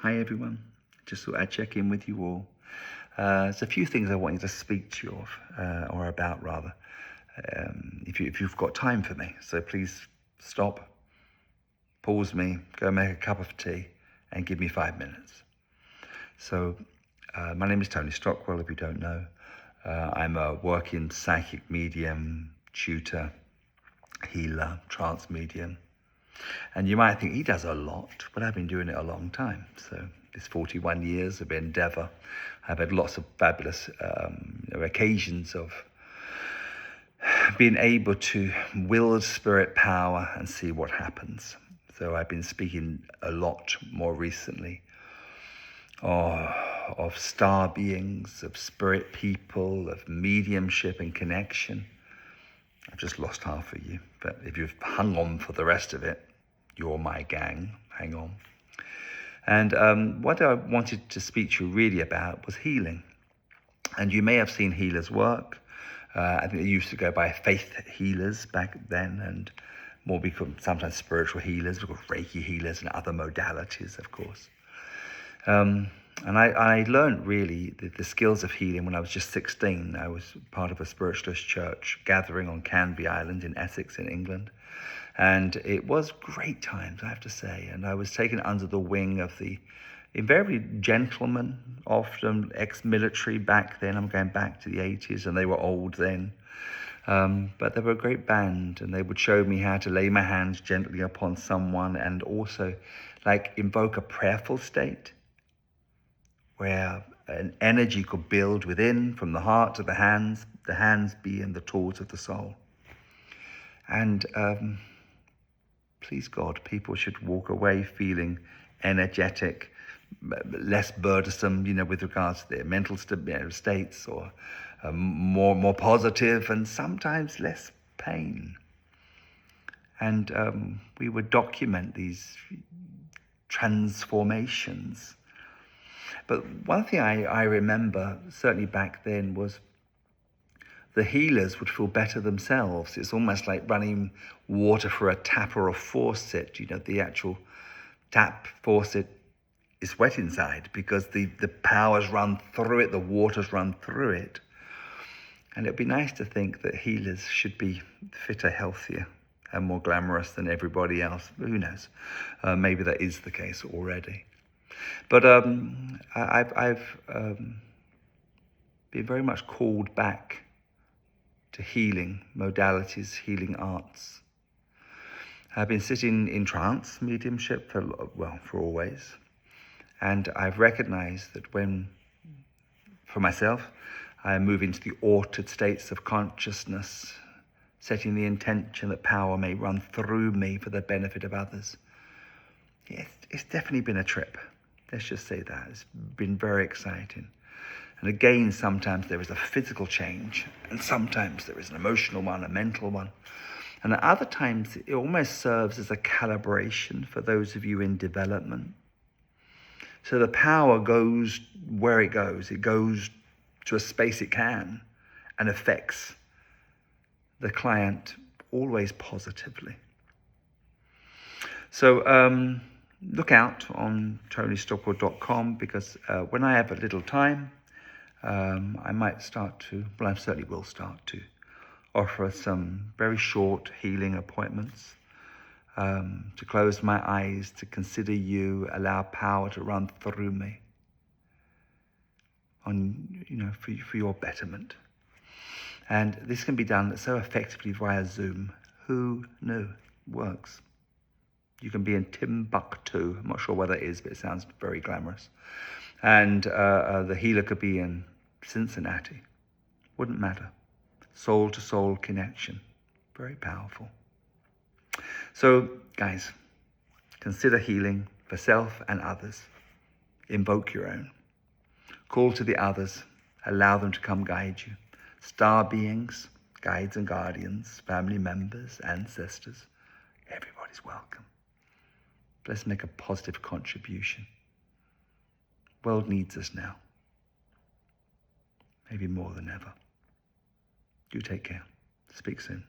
Hi everyone, just thought I'd check in with you all. There's a few things I wanted to speak to you or about rather, if you've got time for me. So please stop, pause me, go make a cup of tea and give me 5 minutes. So my name is Tony Stockwell, if you don't know. I'm a working psychic medium, tutor, healer, trance medium. And you might think he does a lot, but I've been doing it a long time. So it's 41 years of endeavor. I've had lots of fabulous occasions of being able to wield spirit power and see what happens. So I've been speaking a lot more recently of star beings, of spirit people, of mediumship and connection. I've just lost half of you, but if you've hung on for the rest of it, you're my gang. Hang on. And what I wanted to speak to you really about was healing. And you may have seen healers work. I think they used to go by faith healers back then, and more become sometimes spiritual healers. We've got Reiki healers and other modalities, of course. And I learned really the skills of healing when I was just 16. I was part of a spiritualist church gathering on Canvey Island in Essex in England. And it was great times, I have to say. And I was taken under the wing of the invariably gentlemen, often ex-military back then. I'm going back to the 80s, and they were old then. But they were a great band, and they would show me how to lay my hands gently upon someone and also like invoke a prayerful state where an energy could build within from the heart to the hands being the tools of the soul. And please God, people should walk away feeling energetic, less burdensome, with regards to their mental states, or more positive, and sometimes less pain. And we would document these transformations. But one thing I remember, certainly back then, was the healers would feel better themselves. It's almost like running water for a tap or a faucet. The actual tap faucet is wet inside because the powers run through it, the waters run through it. And it'd be nice to think that healers should be fitter, healthier, and more glamorous than everybody else. Who knows? Maybe that is the case already. But I've been very much called back to healing modalities, healing arts. I've been sitting in trance mediumship for always. And I've recognized that for myself, I move into the altered states of consciousness, setting the intention that power may run through me for the benefit of others. It's definitely been a trip. Let's just say that. It's been very exciting. And again, sometimes there is a physical change, and sometimes there is an emotional one, a mental one. And at other times, it almost serves as a calibration for those of you in development. So the power goes where it goes. It goes to a space it can and affects the client always positively. So look out on tonystockwell.com, because when I have a little time, I might I certainly will start to offer some very short healing appointments, to close my eyes, to consider you, allow power to run through me for your betterment. And this can be done so effectively via Zoom. Who knew? Works. You can be in Timbuktu. I'm not sure where that is, but it sounds very glamorous. And the healer could be in Cincinnati. Wouldn't matter. Soul-to-soul connection. Very powerful. So, guys, consider healing for self and others. Invoke your own. Call to the others. Allow them to come guide you. Star beings, guides and guardians, family members, ancestors. Everybody's welcome. Let's make a positive contribution. World needs us now. Maybe more than ever. You take care. Speak soon.